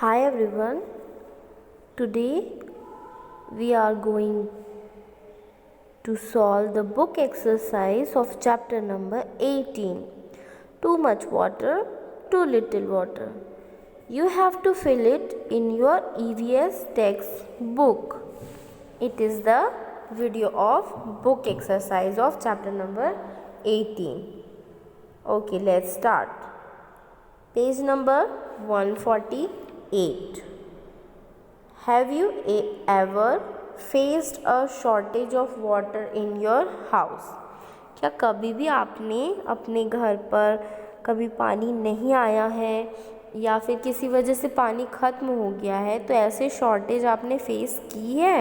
Hi everyone, today we are going to solve the book exercise of chapter number 18. Too much water, too little water. You have to fill it in your EVS textbook. It is the video of book exercise of chapter number 18. Okay, let's start. Page number 148. Have you ever faced a shortage of water in your house? क्या कभी भी आपने अपने घर पर कभी पानी नहीं आया है या फिर किसी वजह से पानी ख़त्म हो गया है, तो ऐसे शॉर्टेज आपने फेस की है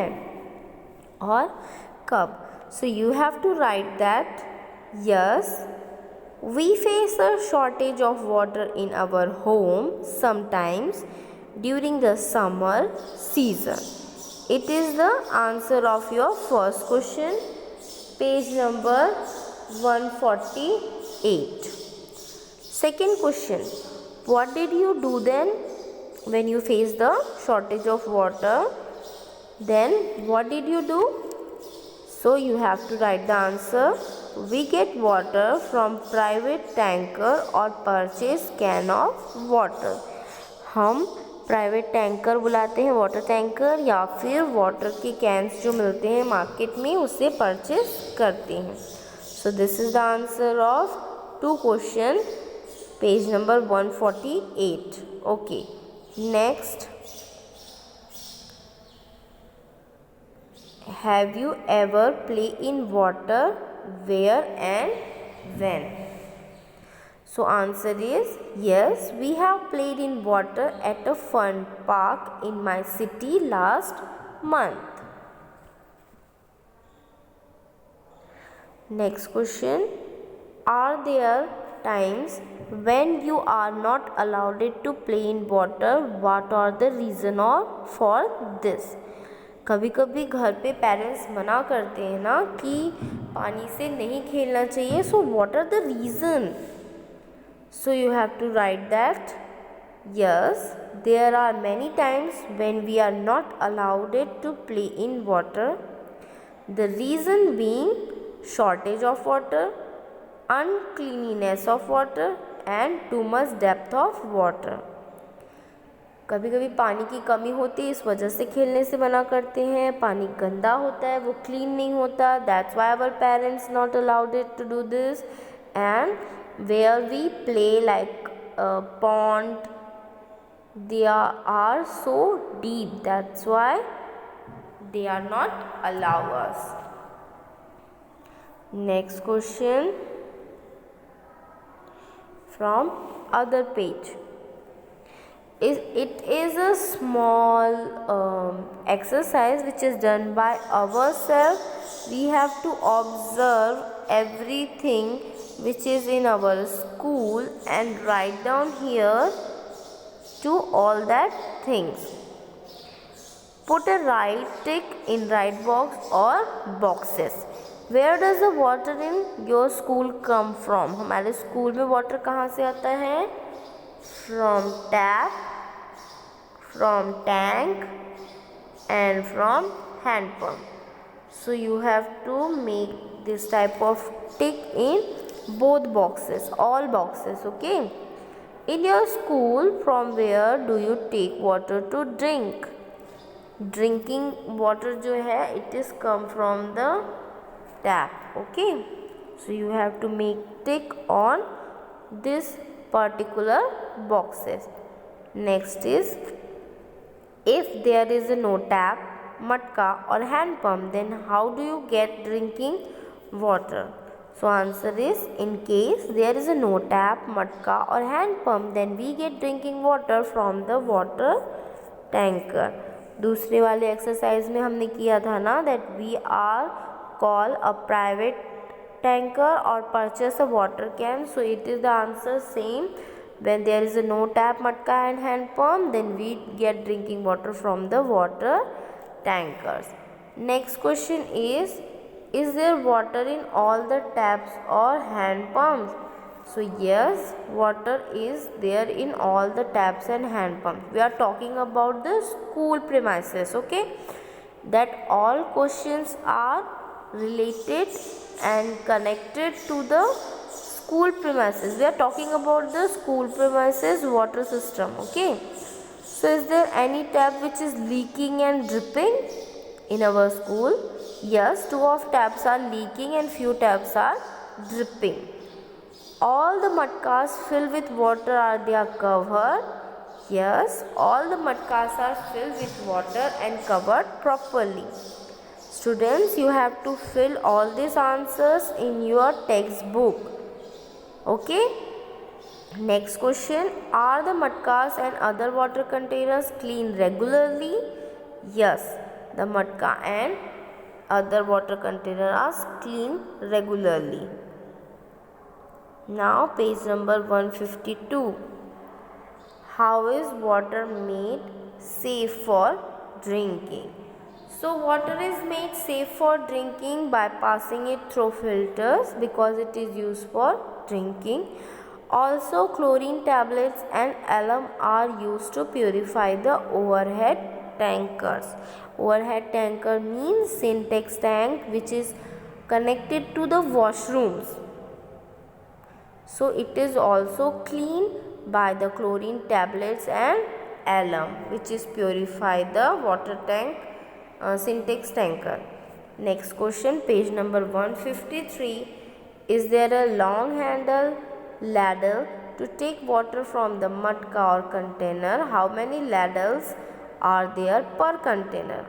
और कब? So you have to write that yes we face a shortage of water in our home sometimes during the summer season. It is the answer of your first question, page number 148. Second question, what did you do then when you faced the shortage of water? Then what did you do? So you have to write the answer. We get water from private tanker or purchase can of water. हम private tanker बुलाते हैं, water tanker, या फिर water के cans जो मिलते हैं market में उससे परचेस करते हैं. So this is the answer of two question, page number 148. Okay, next. Have you ever played in water? Where and when? So answer is yes, we have played in water at a fun park in my city last month. Next question, are there times when you are not allowed to play in water? What are the reason for this? कभी कभी घर पे parents मना करते हैं ना कि पानी से नहीं खेलना चाहिए. So what are the reason? So you have to write that yes, there are many times when we are not allowed to play in water. The reason being shortage of water, uncleanliness of water and too much depth of water. कभी कभी पानी की कमी होती है, इस वजह से खेलने से मना करते हैं. पानी गंदा होता है, वो क्लीन नहीं होता. That's why our parents not allowed it to do this. And where we play like pond, they are so deep, that's why they are not allow us. Next question from other page. It is a small exercise which is done by ourselves. We have to observe everything which is in our school and write down here to all that things. Put a right tick in right box or boxes. Where does the water in your school come from? हमारे school में water कहाँ से आता है? From tap, from tank and from hand pump. So you have to make this type of tick in both boxes, all boxes. Okay, in your school, from where do you take water to drink? Drinking water जो है, it is come from the tap. Okay, so you have to make tick on this particular boxes. Next is, if there is no tap, matka or hand pump, then how do you get drinking water? So answer is, in case there is no tap, matka or hand pump, then we get drinking water from the water tanker. दूसरे वाले exercise में हमने किया था ना that we are call a private tanker or purchase a water can. So it is the answer same. When there is no tap, matka and hand pump, then we get drinking water from the water tankers. Next question is there water in all the taps or hand pumps? So yes, water is there in all the taps and hand pumps. We are talking about the school premises, okay? That all questions are related and connected to the school premises. We are talking about the school premises water system, okay? So is there any tap which is leaking and dripping in our school? Yes, two of taps are leaking and few taps are dripping. All the mudcars filled with water, are they covered? Yes, all the mudcars are filled with water and covered properly. Students, you have to fill all these answers in your textbook. Okay? Next question, are the mudcars and other water containers cleaned regularly? Yes, the mudka and other water containers are cleaned regularly. Now page number 152. How is water made safe for drinking? So water is made safe for drinking by passing it through filters because it is used for drinking. Also chlorine tablets and alum are used to purify the overhead tankers. Overhead tanker means syntax tank which is connected to the washrooms. So it is also cleaned by the chlorine tablets and alum which is purify the water tank syntax tanker. Next question, page number 153. Is there a long handle ladle to take water from the mudka or container? How many ladles are there per container?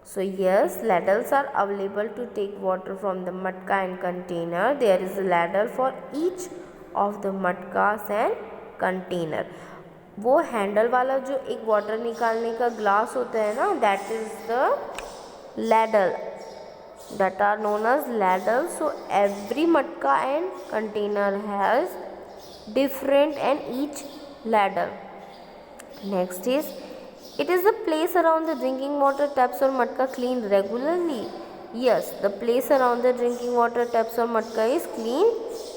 So yes, ladles are available to take water from the mudka and container. There is a ladle for each of the मटकास and container. वो handle वाला जो एक water निकालने का glass होता है ना, that is the ladle, that are known as ladle. So every matka and container has different and each ladle. Next is, it is the place around the drinking water taps or matka cleaned regularly. Yes, the place around the drinking water taps or matka is cleaned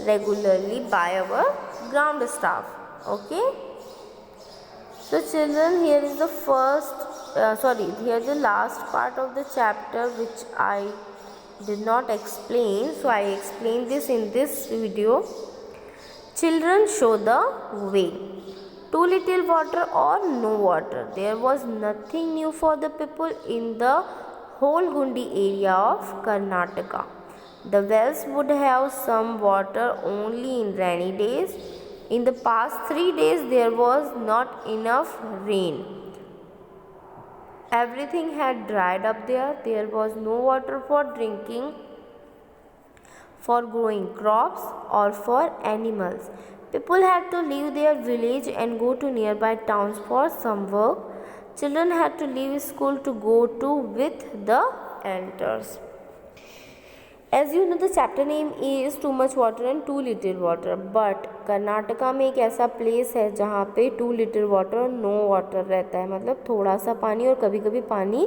regularly by our ground staff. Okay. So children, here is the here is the last part of the chapter which I did not explain. So I explain this in this video. Children, show the way. Too little water or no water. There was nothing new for the people in the whole Gundi area of Karnataka. The wells would have some water only in rainy days. In the past 3 days there was not enough rain. Everything had dried up there. There was no water for drinking, for growing crops or for animals. People had to leave their village and go to nearby towns for some work. Children had to leave school to go to with the elders. As you know, the chapter name is Too Much Water and Too Little Water. But Karnataka में एक ऐसा place है जहाँ पे to little water और no water रहता है, मतलब थोड़ा सा पानी और कभी कभी पानी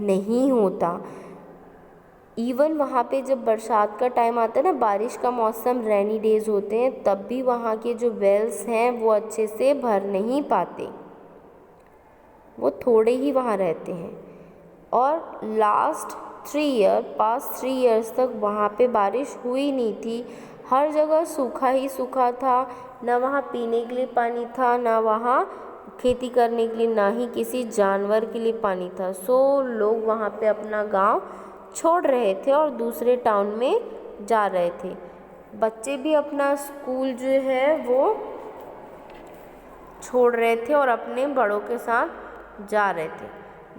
नहीं होता. इवन वहाँ पे जब बरसात का टाइम आता है ना, बारिश का मौसम, रेनी डेज होते हैं, तब भी वहाँ के जो वेल्स हैं वो अच्छे से भर नहीं पाते, वो थोड़े ही वहाँ रहते हैं. और पास्ट 3 ईयर्स तक वहाँ पे बारिश हुई नहीं थी. हर जगह सूखा ही सूखा था. ना वहाँ पीने के लिए पानी था, ना वहाँ खेती करने के लिए, ना ही किसी जानवर के लिए पानी था. सो लोग वहाँ पे अपना गांव छोड़ रहे थे और दूसरे टाउन में जा रहे थे. बच्चे भी अपना स्कूल जो है वो छोड़ रहे थे और अपने बड़ों के साथ जा रहे थे.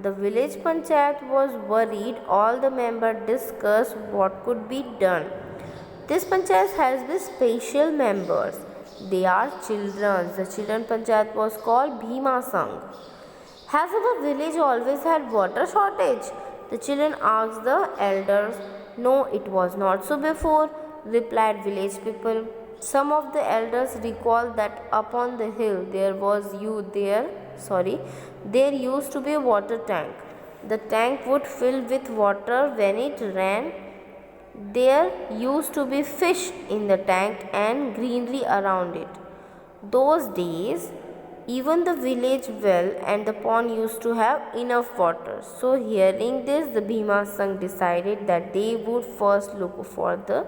The village panchayat was worried. All the members discussed what could be done. This panchayat has the special members. They are children. The children panchayat was called Bhima Sangh. Has our village always had water shortage? The children asked the elders. No, it was not so before, replied village people. Some of the elders recalled that upon the hill there used to be a water tank. The tank would fill with water when it ran There used to be fish in the tank and greenery around it. Those days, even the village well and the pond used to have enough water. So, hearing this, the Bhima Sangh decided that they would first look for the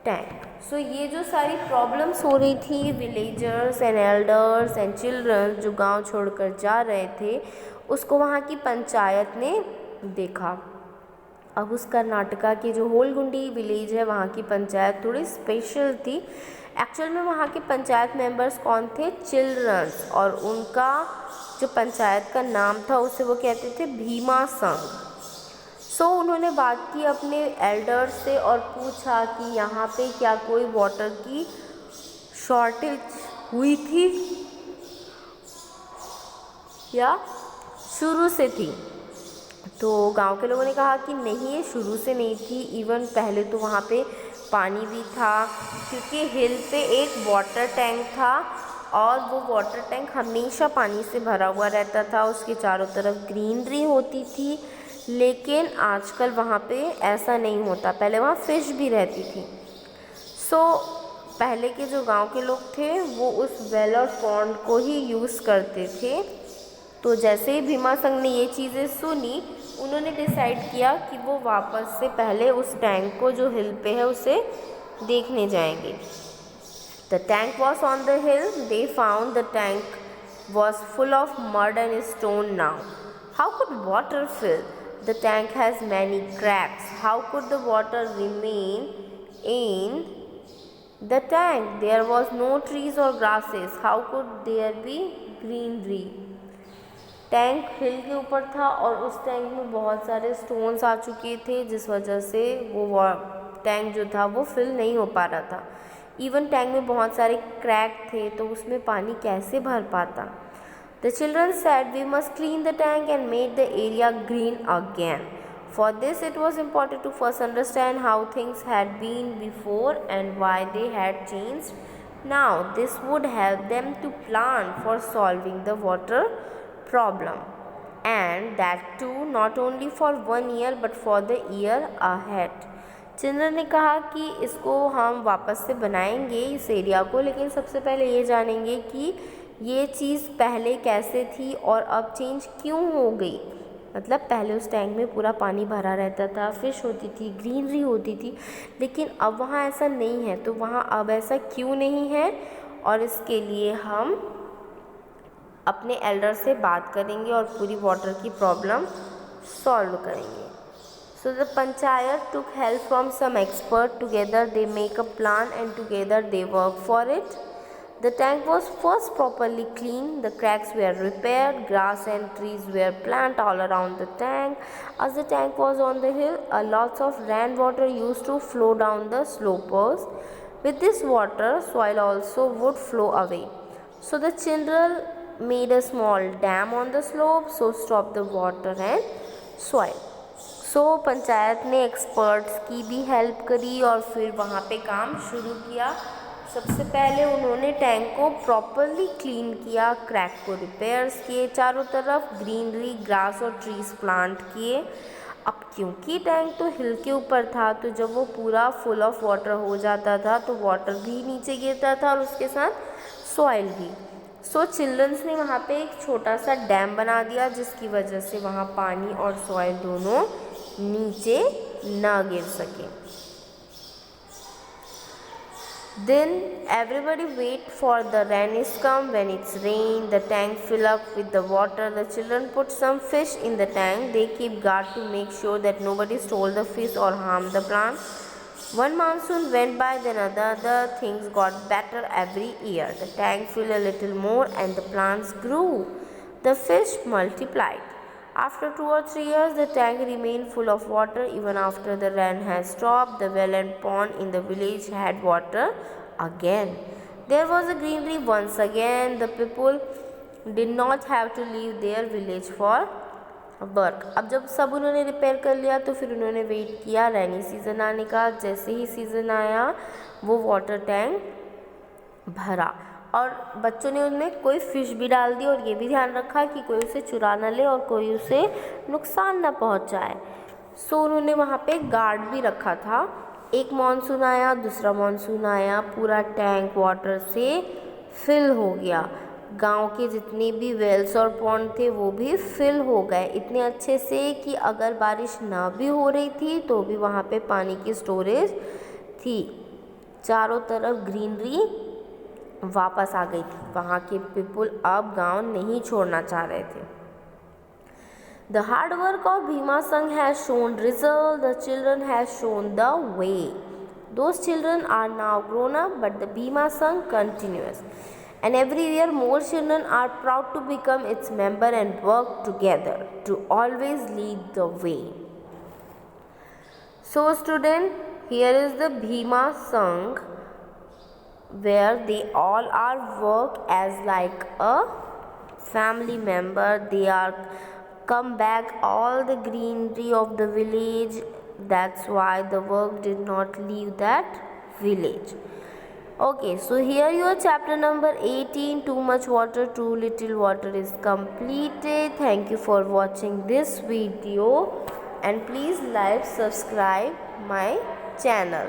tank. So ये जो सारी problems हो रही थी villagers and elders and children जो गांव छोड़कर जा रहे थे, उसको वहाँ की पंचायत ने देखा. अब उस कर्नाटका के जो होलगुंडी विलेज है वहाँ की पंचायत थोड़ी स्पेशल थी. एक्चुअल में वहाँ के पंचायत मेंबर्स कौन थे? चिल्ड्रंस. और उनका जो पंचायत का नाम था उसे वो कहते थे भीमा संघ. सो उन्होंने बात की अपने एल्डर्स से और पूछा कि यहाँ पे क्या कोई वाटर की शॉर्टेज हुई थी या शुरू से थी. तो गांव के लोगों ने कहा कि नहीं, ये शुरू से नहीं थी. इवन पहले तो वहाँ पे पानी भी था, क्योंकि हिल पे एक वाटर टैंक था और वो वाटर टैंक हमेशा पानी से भरा हुआ रहता था. उसके चारों तरफ ग्रीनरी होती थी. लेकिन आजकल वहाँ पे ऐसा नहीं होता. पहले वहाँ फ़िश भी रहती थी. सो पहले के जो गांव के लोग थे वो उस वेल और पॉन्ड को ही यूज़ करते थे. तो जैसे ही भीमा संघ ने ये चीज़ें सुनी, उन्होंने डिसाइड किया कि वो वापस से पहले उस टैंक को जो हिल पे है उसे देखने जाएंगे. The tank was on the hill. They found the tank was full of mud and stone now. How could water fill? The tank has many cracks. How could the water remain in the tank? There was no trees or grasses. How could there be greenery? Tank hill के ऊपर था और उस tank में बहुत सारे stones आ चुके थे, जिस वजह से वो टैंक जो था वो फिल नहीं हो पा रहा था. इवन टैंक में बहुत सारे क्रैक थे, तो उसमें पानी कैसे भर पाता. The children said, "We must clean the tank and make the area green again." For this, it was important to first understand how things had been before and why they had changed now. This would help them to plan for solving the water problem, and that too not only for 1 year but for the year ahead. Children ने कहा कि इसको हम वापस से बनाएंगे इस area को, लेकिन सबसे पहले ये जानेंगे कि ये चीज़ पहले कैसे थी और अब चेंज क्यों हो गई. मतलब पहले उस टैंक में पूरा पानी भरा रहता था, फ़िश होती थी, ग्रीनरी होती थी, लेकिन अब वहाँ ऐसा नहीं है. तो वहाँ अब ऐसा क्यों नहीं है, और इसके लिए हम अपने एल्डर से बात करेंगे और पूरी वाटर की प्रॉब्लम सॉल्व करेंगे. So the panchayat took help from some expert. Together they make a plan and together they work for it. The tank was first properly cleaned. The cracks were repaired. Grass and trees were planted all around the tank. As the tank was on the hill, lots of rainwater used to flow down the slopes. With this water, soil also would flow away. So the children made a small dam on the slope, so stop the water and soil. सो पंचायत ने experts की भी help करी और फिर वहाँ पे काम शुरू किया. सबसे पहले उन्होंने टैंक को प्रॉपरली क्लीन किया, क्रैक को रिपेयर्स किए, चारों तरफ ग्रीनरी, ग्रास और ट्रीज प्लांट किए. अब क्योंकि टैंक तो हिल के ऊपर था, तो जब वो पूरा फुल ऑफ वाटर हो जाता था तो वाटर भी नीचे गिरता था और उसके साथ सॉइल भी. सो चिल्ड्रंस ने वहाँ पे एक छोटा सा डैम बना दिया, जिसकी वजह से वहाँ पानी और सॉइल दोनों नीचे ना गिर सके. Then everybody wait for the rain is come. When it's rain, the tank fill up with the water. The children put some fish in the tank. They keep guard to make sure that nobody stole the fish or harm the plant. One monsoon went by, then other things got better every year. The tank filled a little more and the plants grew. The fish multiplied. After 2 or 3 years, the tank remained full of water. Even after the rain had stopped, the well and pond in the village had water again. There was a greenery once again. The people did not have to leave their village for work. अब जब सब उन्होंने repair कर लिया तो फिर उन्होंने wait किया रेनी सीज़न आने का. जैसे ही सीज़न आया वो वाटर टैंक भरा और बच्चों ने उनमें कोई फ़िश भी डाल दी और ये भी ध्यान रखा कि कोई उसे चुरा ना ले और कोई उसे नुकसान ना पहुंचाए. सो उन्होंने वहाँ पे गार्ड भी रखा था। एक मॉनसून आया, दूसरा मॉनसून आया, पूरा टैंक वाटर से फिल हो गया। गांव के जितने भी वेल्स और पॉन्ड थे वो भी फिल हो गए इतने अच्छे से कि अगर बारिश ना भी हो रही थी तो भी वहाँ पे पानी की स्टोरेज थी। चारों तरफ ग्रीनरी वापस आ गई थी। वहाँ के पीपल अब गांव नहीं छोड़ना चाह रहे थे। The hard work of Bhima Sangh has shown result. The children has shown the way. Those children are now grown up, but the Bhima Sangh continues. And every year more children are proud to become its member and work together to always lead the way. So student, here is the Bhima Sangh where they all are work as like a family member. They are come back all the greenery of the village. That's why the work did not leave that village. Okay, so here your chapter number 18, too much water, too little water is completed. Thank you for watching this video and please like, subscribe my channel.